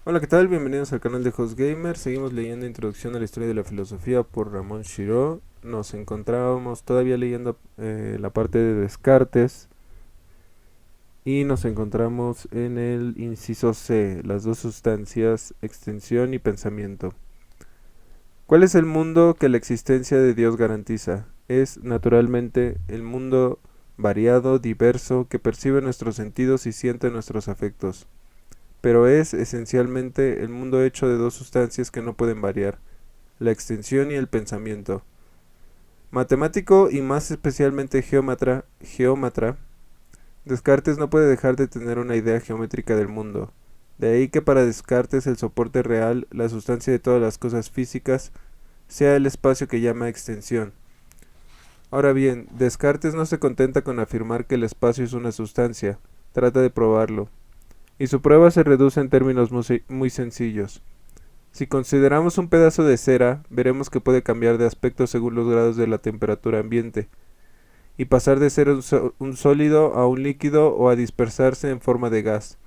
Hola, ¿qué tal? Bienvenidos al canal de Host Gamer. Seguimos leyendo Introducción a la Historia de la Filosofía por Ramón Shiró. Nos encontrábamos todavía leyendo la parte de Descartes y nos encontramos en el inciso C, las dos sustancias, extensión y pensamiento. ¿Cuál es el mundo que la existencia de Dios garantiza? Es, naturalmente, el mundo variado, diverso, que percibe nuestros sentidos y siente nuestros afectos, pero es esencialmente el mundo hecho de dos sustancias que no pueden variar, la extensión y el pensamiento. Matemático y más especialmente geómatra, Descartes no puede dejar de tener una idea geométrica del mundo. De ahí que para Descartes el soporte real, la sustancia de todas las cosas físicas, sea el espacio que llama extensión. Ahora bien, Descartes no se contenta con afirmar que el espacio es una sustancia, trata de probarlo, y su prueba se reduce en términos muy sencillos. Si consideramos un pedazo de cera, veremos que puede cambiar de aspecto según los grados de la temperatura ambiente, y pasar de ser un sólido a un líquido o a dispersarse en forma de gas.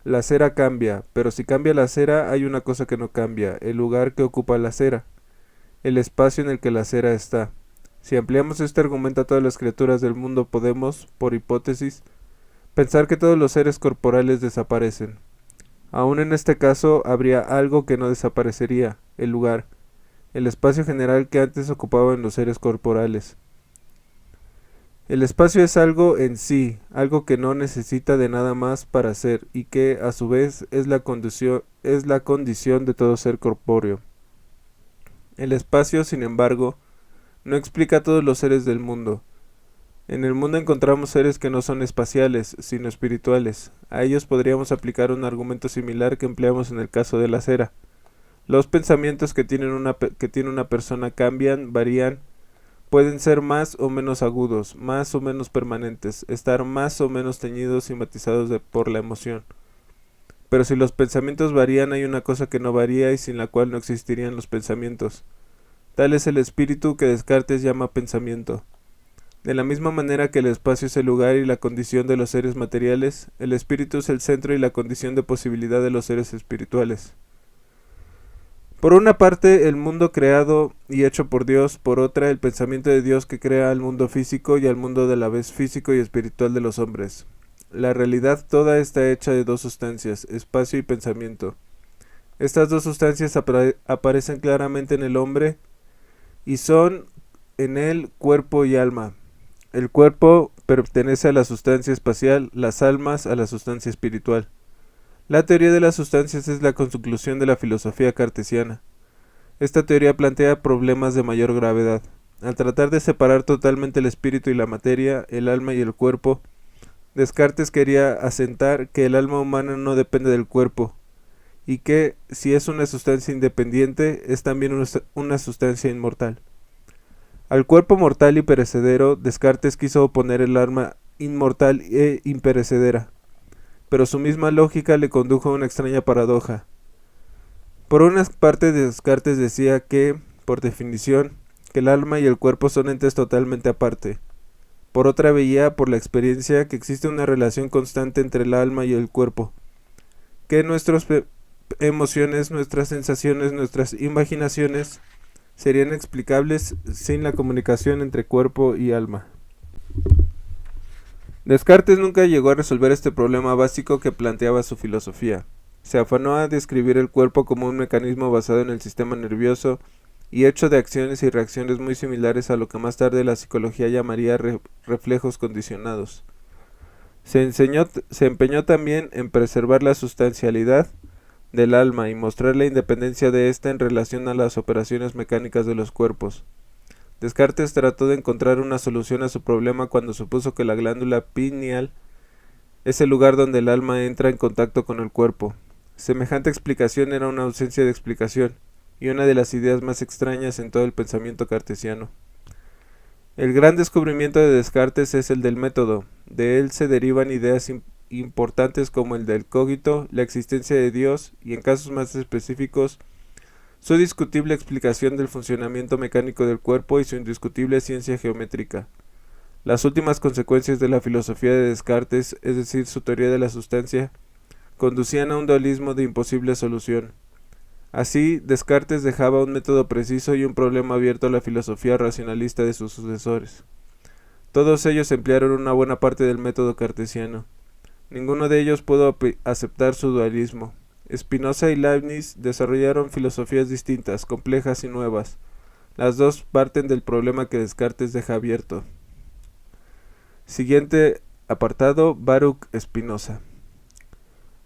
La cera cambia, pero si cambia la cera hay una cosa que no cambia, el lugar que ocupa la cera, el espacio en el que la cera está. Si ampliamos este argumento a todas las criaturas del mundo podemos, por hipótesis, pensar que todos los seres corporales desaparecen. Aún en este caso habría algo que no desaparecería, el lugar, el espacio general que antes ocupaban los seres corporales. El espacio es algo en sí, algo que no necesita de nada más para ser y que a su vez es la condición de todo ser corpóreo. El espacio, sin embargo, no explica a todos los seres del mundo. En el mundo encontramos seres que no son espaciales, sino espirituales. A ellos podríamos aplicar un argumento similar que empleamos en el caso de la cera. Los pensamientos que tiene una persona cambian, varían, pueden ser más o menos agudos, más o menos permanentes, estar más o menos teñidos y matizados por la emoción. Pero si los pensamientos varían, hay una cosa que no varía y sin la cual no existirían los pensamientos. Tal es el espíritu que Descartes llama pensamiento. De la misma manera que el espacio es el lugar y la condición de los seres materiales, el espíritu es el centro y la condición de posibilidad de los seres espirituales. Por una parte, el mundo creado y hecho por Dios, por otra, el pensamiento de Dios que crea al mundo físico y al mundo de la vez físico y espiritual de los hombres. La realidad toda está hecha de dos sustancias, espacio y pensamiento. Estas dos sustancias aparecen claramente en el hombre y son en él cuerpo y alma. El cuerpo pertenece a la sustancia espacial, las almas a la sustancia espiritual. La teoría de las sustancias es la conclusión de la filosofía cartesiana. Esta teoría plantea problemas de mayor gravedad. Al tratar de separar totalmente el espíritu y la materia, el alma y el cuerpo, Descartes quería asentar que el alma humana no depende del cuerpo, y que, si es una sustancia independiente, es también una sustancia inmortal. Al cuerpo mortal y perecedero, Descartes quiso oponer el alma inmortal e imperecedera, pero su misma lógica le condujo a una extraña paradoja. Por una parte, Descartes decía que, por definición, que el alma y el cuerpo son entes totalmente aparte. Por otra veía, por la experiencia, que existe una relación constante entre el alma y el cuerpo, que nuestras emociones, nuestras sensaciones, nuestras imaginaciones serían explicables sin la comunicación entre cuerpo y alma. Descartes nunca llegó a resolver este problema básico que planteaba su filosofía. Se afanó a describir el cuerpo como un mecanismo basado en el sistema nervioso y hecho de acciones y reacciones muy similares a lo que más tarde la psicología llamaría reflejos condicionados. Se empeñó también en preservar la sustancialidad del alma y mostrar la independencia de ésta en relación a las operaciones mecánicas de los cuerpos. Descartes trató de encontrar una solución a su problema cuando supuso que la glándula pineal es el lugar donde el alma entra en contacto con el cuerpo. Semejante explicación era una ausencia de explicación, y una de las ideas más extrañas en todo el pensamiento cartesiano. El gran descubrimiento de Descartes es el del método. De él se derivan ideas importantes como el del cogito, la existencia de Dios y, en casos más específicos, su discutible explicación del funcionamiento mecánico del cuerpo y su indiscutible ciencia geométrica. Las últimas consecuencias de la filosofía de Descartes, es decir, su teoría de la sustancia, conducían a un dualismo de imposible solución. Así, Descartes dejaba un método preciso y un problema abierto a la filosofía racionalista de sus sucesores. Todos ellos emplearon una buena parte del método cartesiano. Ninguno de ellos pudo aceptar su dualismo. Spinoza y Leibniz desarrollaron filosofías distintas, complejas y nuevas. Las dos parten del problema que Descartes deja abierto. Siguiente apartado, Baruch Spinoza.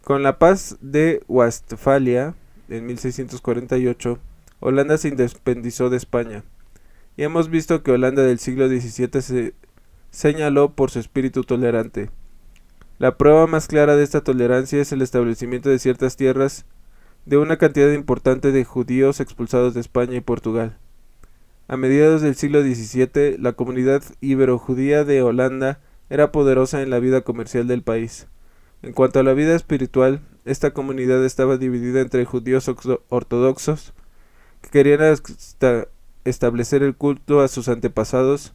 Con la paz de Westfalia, en 1648, Holanda se independizó de España, y hemos visto que Holanda del siglo XVII se señaló por su espíritu tolerante. La prueba más clara de esta tolerancia es el establecimiento de ciertas tierras de una cantidad importante de judíos expulsados de España y Portugal. A mediados del siglo XVII, la comunidad ibero-judía de Holanda era poderosa en la vida comercial del país. En cuanto a la vida espiritual, esta comunidad estaba dividida entre judíos ortodoxos, que querían establecer el culto a sus antepasados,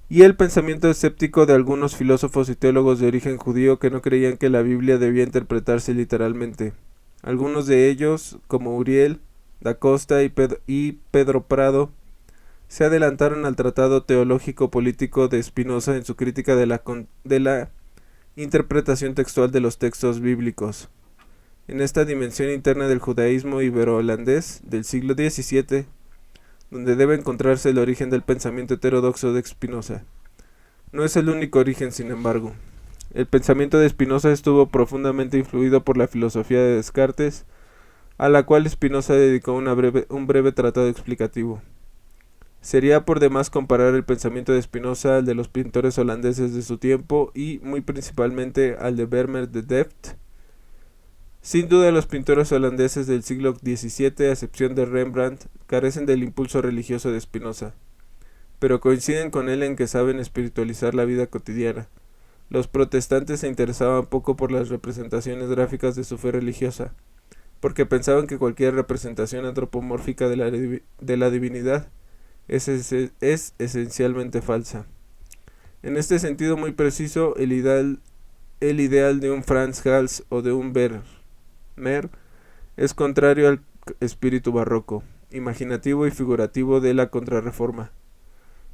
y el pensamiento escéptico de algunos filósofos y teólogos de origen judío que no creían que la Biblia debía interpretarse literalmente. Algunos de ellos, como Uriel da Costa y Pedro Prado, se adelantaron al tratado teológico-político de Spinoza en su crítica de la interpretación textual de los textos bíblicos. En esta dimensión interna del judaísmo ibero-holandés del siglo XVII, donde debe encontrarse el origen del pensamiento heterodoxo de Spinoza. No es el único origen, sin embargo. El pensamiento de Spinoza estuvo profundamente influido por la filosofía de Descartes, a la cual Spinoza dedicó un breve tratado explicativo. Sería por demás comparar el pensamiento de Spinoza al de los pintores holandeses de su tiempo y, muy principalmente, al de Vermeer de Delft. Sin duda, los pintores holandeses del siglo XVII, a excepción de Rembrandt, carecen del impulso religioso de Spinoza, pero coinciden con él en que saben espiritualizar la vida cotidiana. Los protestantes se interesaban poco por las representaciones gráficas de su fe religiosa, porque pensaban que cualquier representación antropomórfica de la divinidad es esencialmente falsa. En este sentido muy preciso, el ideal de un Franz Hals o de un Vermeer es contrario al espíritu barroco, imaginativo y figurativo de la Contrarreforma.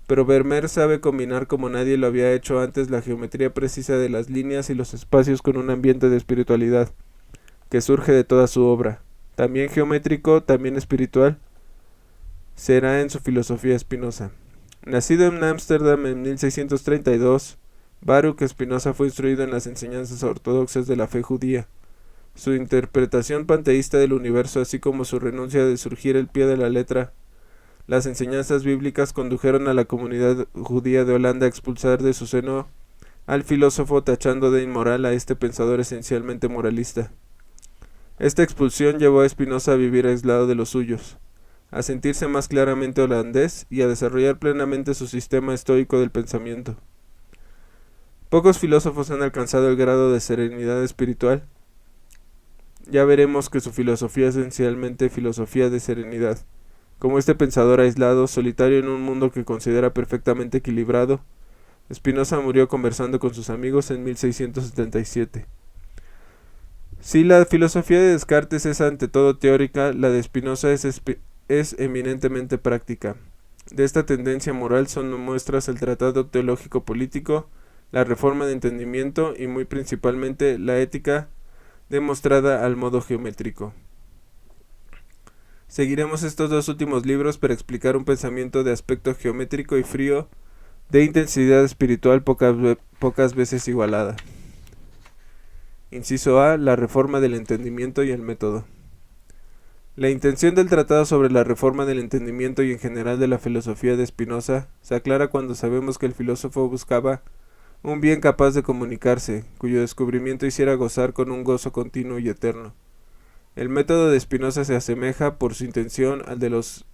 Pero Vermeer sabe combinar como nadie lo había hecho antes la geometría precisa de las líneas y los espacios con un ambiente de espiritualidad que surge de toda su obra, también geométrico, también espiritual. Será en su filosofía Spinoza. Nacido en Ámsterdam en 1632, Baruch Spinoza fue instruido en las enseñanzas ortodoxas de la fe judía. Su interpretación panteísta del universo, así como su renuncia de surgir al pie de la letra, las enseñanzas bíblicas condujeron a la comunidad judía de Holanda a expulsar de su seno al filósofo, tachando de inmoral a este pensador esencialmente moralista. Esta expulsión llevó a Spinoza a vivir aislado de los suyos, a sentirse más claramente holandés y a desarrollar plenamente su sistema estoico del pensamiento. Pocos filósofos han alcanzado el grado de serenidad espiritual. Ya veremos que su filosofía es esencialmente filosofía de serenidad. Como este pensador aislado, solitario en un mundo que considera perfectamente equilibrado, Spinoza murió conversando con sus amigos en 1677. Si la filosofía de Descartes es ante todo teórica, la de Spinoza es eminentemente práctica. De esta tendencia moral son muestras el tratado teológico-político, la reforma de entendimiento y muy principalmente la ética demostrada al modo geométrico. Seguiremos estos dos últimos libros para explicar un pensamiento de aspecto geométrico y frío, de intensidad espiritual pocas veces igualada. Inciso A. La reforma del entendimiento y el método. La intención del tratado sobre la reforma del entendimiento y en general de la filosofía de Spinoza se aclara cuando sabemos que el filósofo buscaba un bien capaz de comunicarse, cuyo descubrimiento hiciera gozar con un gozo continuo y eterno. El método de Spinoza se asemeja por su intención al de los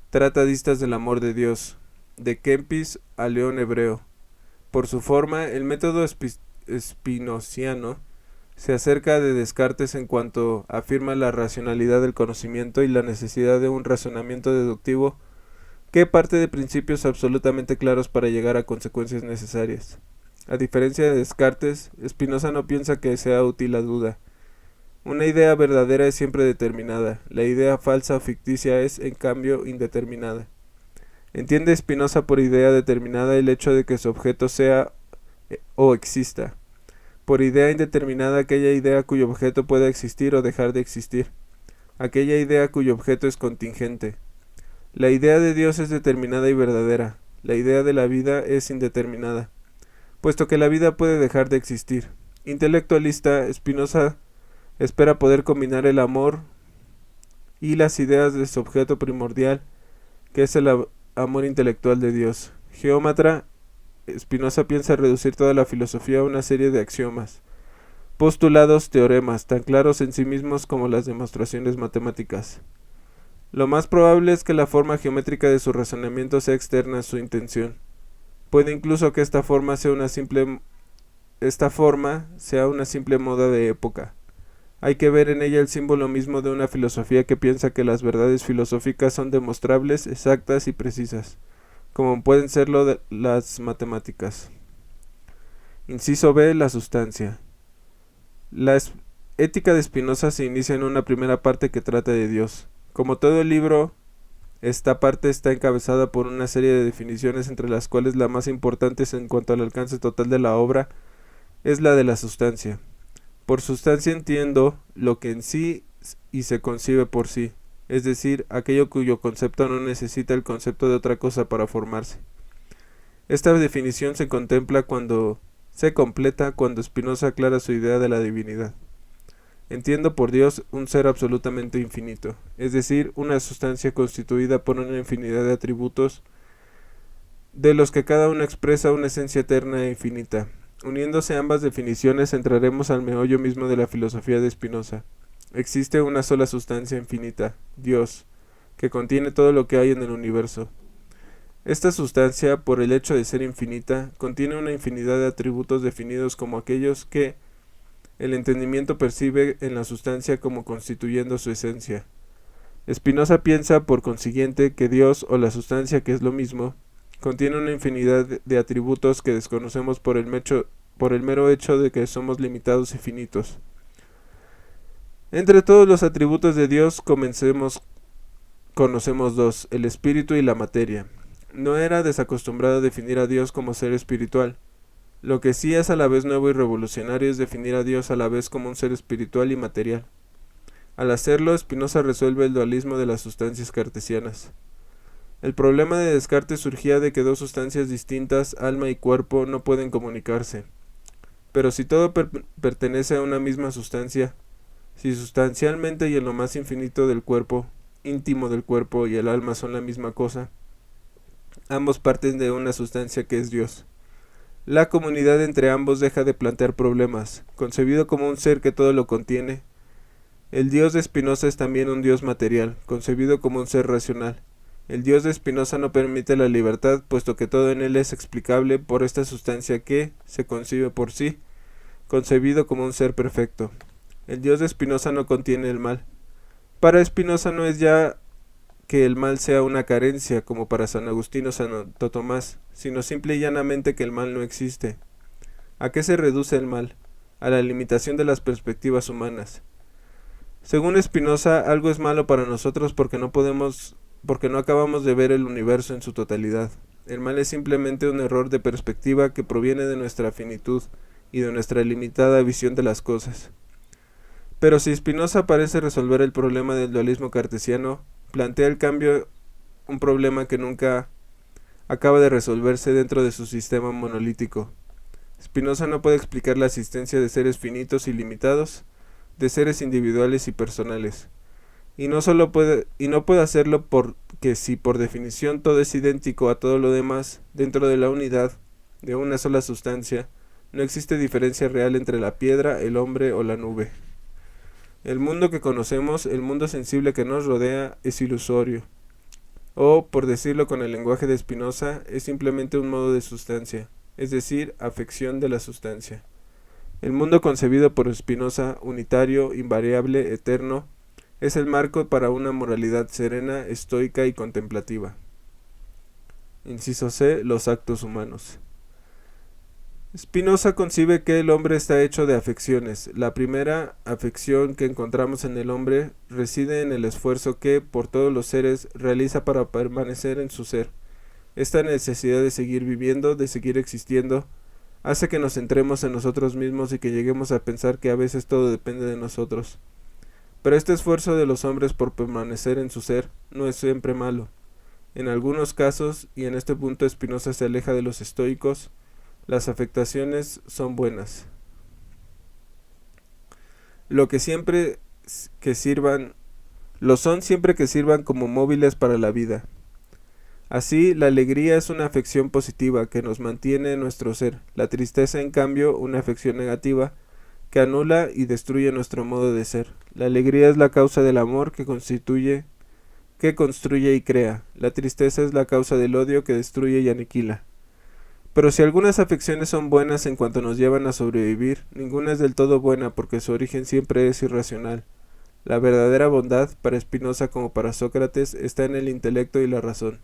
tratadistas del amor de Dios, de Kempis a León Hebreo. Por su forma, el método spinoziano se acerca de Descartes en cuanto afirma la racionalidad del conocimiento y la necesidad de un razonamiento deductivo que parte de principios absolutamente claros para llegar a consecuencias necesarias. A diferencia de Descartes, Spinoza no piensa que sea útil la duda. Una idea verdadera es siempre determinada, la idea falsa o ficticia es, en cambio, indeterminada. Entiende Spinoza por idea determinada el hecho de que su objeto sea o exista. Por idea indeterminada aquella idea cuyo objeto pueda existir o dejar de existir. Aquella idea cuyo objeto es contingente. La idea de Dios es determinada y verdadera. La idea de la vida es indeterminada, puesto que la vida puede dejar de existir. Intelectualista, Spinoza espera poder combinar el amor y las ideas de su objeto primordial, que es el amor intelectual de Dios. Geómatra, Spinoza piensa reducir toda la filosofía a una serie de axiomas, postulados, teoremas, tan claros en sí mismos como las demostraciones matemáticas. Lo más probable es que la forma geométrica de su razonamiento sea externa a su intención. Puede incluso que esta forma sea una simple moda de época. Hay que ver en ella el símbolo mismo de una filosofía que piensa que las verdades filosóficas son demostrables, exactas y precisas, como pueden serlo las matemáticas. Inciso B. La sustancia. La ética de Spinoza se inicia en una primera parte que trata de Dios. Como todo el libro, esta parte está encabezada por una serie de definiciones, entre las cuales la más importante en cuanto al alcance total de la obra es la de la sustancia. Por sustancia entiendo lo que en sí y se concibe por sí, es decir, aquello cuyo concepto no necesita el concepto de otra cosa para formarse. Esta definición se completa cuando Spinoza aclara su idea de la divinidad. Entiendo por Dios un ser absolutamente infinito, es decir, una sustancia constituida por una infinidad de atributos, de los que cada uno expresa una esencia eterna e infinita. Uniéndose ambas definiciones entraremos al meollo mismo de la filosofía de Spinoza. Existe una sola sustancia infinita, Dios, que contiene todo lo que hay en el universo. Esta sustancia, por el hecho de ser infinita, contiene una infinidad de atributos definidos como aquellos que el entendimiento percibe en la sustancia como constituyendo su esencia. Spinoza piensa, por consiguiente, que Dios, o la sustancia, que es lo mismo, contiene una infinidad de atributos que desconocemos por el mero hecho de que somos limitados y finitos. Entre todos los atributos de Dios conocemos dos, el espíritu y la materia. No era desacostumbrado a definir a Dios como ser espiritual. Lo que sí es a la vez nuevo y revolucionario es definir a Dios a la vez como un ser espiritual y material. Al hacerlo, Spinoza resuelve el dualismo de las sustancias cartesianas. El problema de Descartes surgía de que dos sustancias distintas, alma y cuerpo, no pueden comunicarse. Pero si todo pertenece a una misma sustancia, si sustancialmente y en lo más infinito del cuerpo, íntimo del cuerpo y el alma son la misma cosa, ambos parten de una sustancia que es Dios. La comunidad entre ambos deja de plantear problemas. Concebido como un ser que todo lo contiene, el Dios de Spinoza es también un Dios material, concebido como un ser racional. El Dios de Spinoza no permite la libertad, puesto que todo en él es explicable por esta sustancia que se concibe por sí, concebido como un ser perfecto. El Dios de Spinoza no contiene el mal. Para Spinoza no es ya que el mal sea una carencia, como para San Agustín o Santo Tomás, sino simple y llanamente que el mal no existe. ¿A qué se reduce el mal? A la limitación de las perspectivas humanas. Según Spinoza, algo es malo para nosotros porque no acabamos de ver el universo en su totalidad. El mal es simplemente un error de perspectiva que proviene de nuestra finitud y de nuestra limitada visión de las cosas. Pero si Spinoza parece resolver el problema del dualismo cartesiano, plantea el cambio un problema que nunca acaba de resolverse dentro de su sistema monolítico. Spinoza no puede explicar la existencia de seres finitos y limitados, de seres individuales y personales. Y no puede hacerlo porque si por definición todo es idéntico a todo lo demás, dentro de la unidad de una sola sustancia, no existe diferencia real entre la piedra, el hombre o la nube. El mundo que conocemos, el mundo sensible que nos rodea, es ilusorio. O, por decirlo con el lenguaje de Spinoza, es simplemente un modo de sustancia, es decir, afección de la sustancia. El mundo concebido por Spinoza, unitario, invariable, eterno, es el marco para una moralidad serena, estoica y contemplativa. Inciso C. Los actos humanos. Spinoza concibe que el hombre está hecho de afecciones. La primera afección que encontramos en el hombre reside en el esfuerzo que, por todos los seres, realiza para permanecer en su ser. Esta necesidad de seguir viviendo, de seguir existiendo, hace que nos centremos en nosotros mismos y que lleguemos a pensar que a veces todo depende de nosotros. Pero este esfuerzo de los hombres por permanecer en su ser no es siempre malo. En algunos casos, y en este punto Spinoza se aleja de los estoicos, las afectaciones son buenas. Lo que siempre que sirvan, lo son siempre que sirvan como móviles para la vida. Así, la alegría es una afección positiva que nos mantiene en nuestro ser. La tristeza, en cambio, una afección negativa que anula y destruye nuestro modo de ser. La alegría es la causa del amor que construye y crea. La tristeza es la causa del odio que destruye y aniquila. Pero si algunas afecciones son buenas en cuanto nos llevan a sobrevivir, ninguna es del todo buena porque su origen siempre es irracional. La verdadera bondad, para Spinoza como para Sócrates, está en el intelecto y la razón.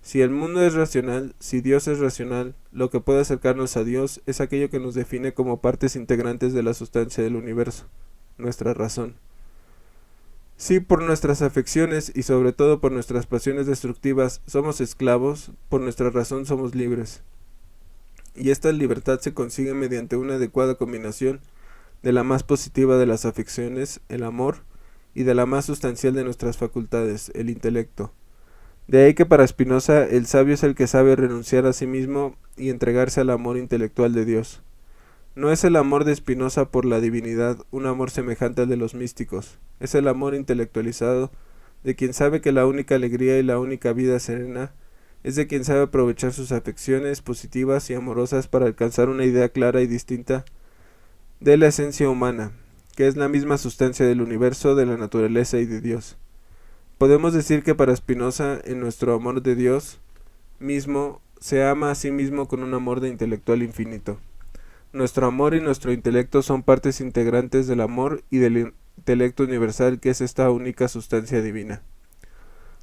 Si el mundo es racional, si Dios es racional, lo que puede acercarnos a Dios es aquello que nos define como partes integrantes de la sustancia del universo, nuestra razón. Si por nuestras afecciones y sobre todo por nuestras pasiones destructivas somos esclavos, por nuestra razón somos libres. Y esta libertad se consigue mediante una adecuada combinación de la más positiva de las afecciones, el amor, y de la más sustancial de nuestras facultades, el intelecto. De ahí que para Spinoza el sabio es el que sabe renunciar a sí mismo y entregarse al amor intelectual de Dios. No es el amor de Spinoza por la divinidad un amor semejante al de los místicos, es el amor intelectualizado de quien sabe que la única alegría y la única vida serena es de quien sabe aprovechar sus afecciones positivas y amorosas para alcanzar una idea clara y distinta de la esencia humana, que es la misma sustancia del universo, de la naturaleza y de Dios. Podemos decir que para Spinoza, en nuestro amor de Dios mismo, se ama a sí mismo con un amor de intelectual infinito. Nuestro amor y nuestro intelecto son partes integrantes del amor y del intelecto universal que es esta única sustancia divina.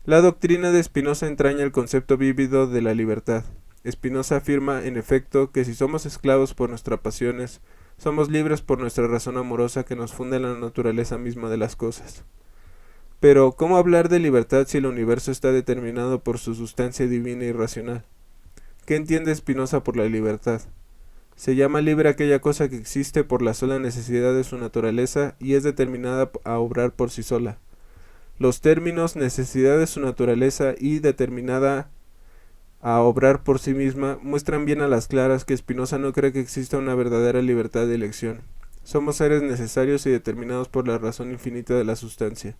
La doctrina de Spinoza entraña el concepto vívido de la libertad. Spinoza afirma, en efecto, que si somos esclavos por nuestras pasiones, somos libres por nuestra razón amorosa que nos funde en la naturaleza misma de las cosas. Pero, ¿cómo hablar de libertad si el universo está determinado por su sustancia divina y racional? ¿Qué entiende Spinoza por la libertad? Se llama libre aquella cosa que existe por la sola necesidad de su naturaleza y es determinada a obrar por sí sola. Los términos necesidad de su naturaleza y determinada a obrar por sí misma muestran bien a las claras que Spinoza no cree que exista una verdadera libertad de elección. Somos seres necesarios y determinados por la razón infinita de la sustancia.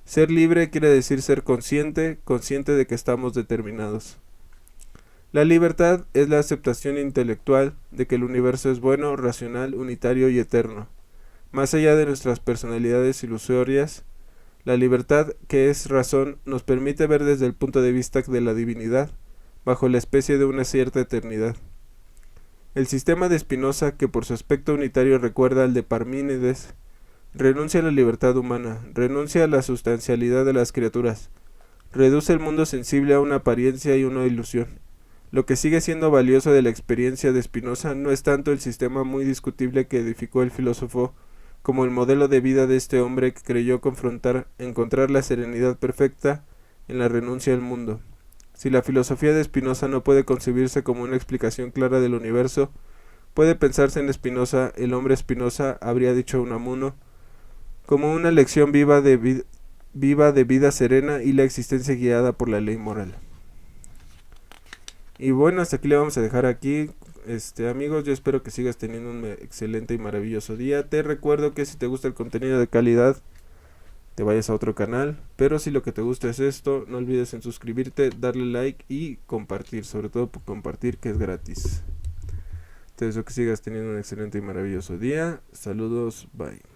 Ser libre quiere decir ser consciente de que estamos determinados. La libertad es la aceptación intelectual de que el universo es bueno, racional, unitario y eterno. Más allá de nuestras personalidades ilusorias, la libertad, que es razón, nos permite ver desde el punto de vista de la divinidad, bajo la especie de una cierta eternidad. El sistema de Spinoza, que por su aspecto unitario recuerda al de Parménides, renuncia a la libertad humana, renuncia a la sustancialidad de las criaturas, reduce el mundo sensible a una apariencia y una ilusión. Lo que sigue siendo valioso de la experiencia de Spinoza no es tanto el sistema muy discutible que edificó el filósofo, como el modelo de vida de este hombre que creyó encontrar la serenidad perfecta en la renuncia al mundo. Si la filosofía de Spinoza no puede concebirse como una explicación clara del universo, puede pensarse en Spinoza, el hombre Spinoza, habría dicho Unamuno, como una lección viva de vida serena y la existencia guiada por la ley moral. Y bueno, hasta aquí le vamos a dejar aquí. Amigos, yo espero que sigas teniendo un excelente y maravilloso día. Te recuerdo que si te gusta el contenido de calidad, te vayas a otro canal. Pero si lo que te gusta es esto, no olvides en suscribirte, darle like y compartir. Sobre todo por compartir, que es gratis. Te deseo que sigas teniendo un excelente y maravilloso día. Saludos, bye.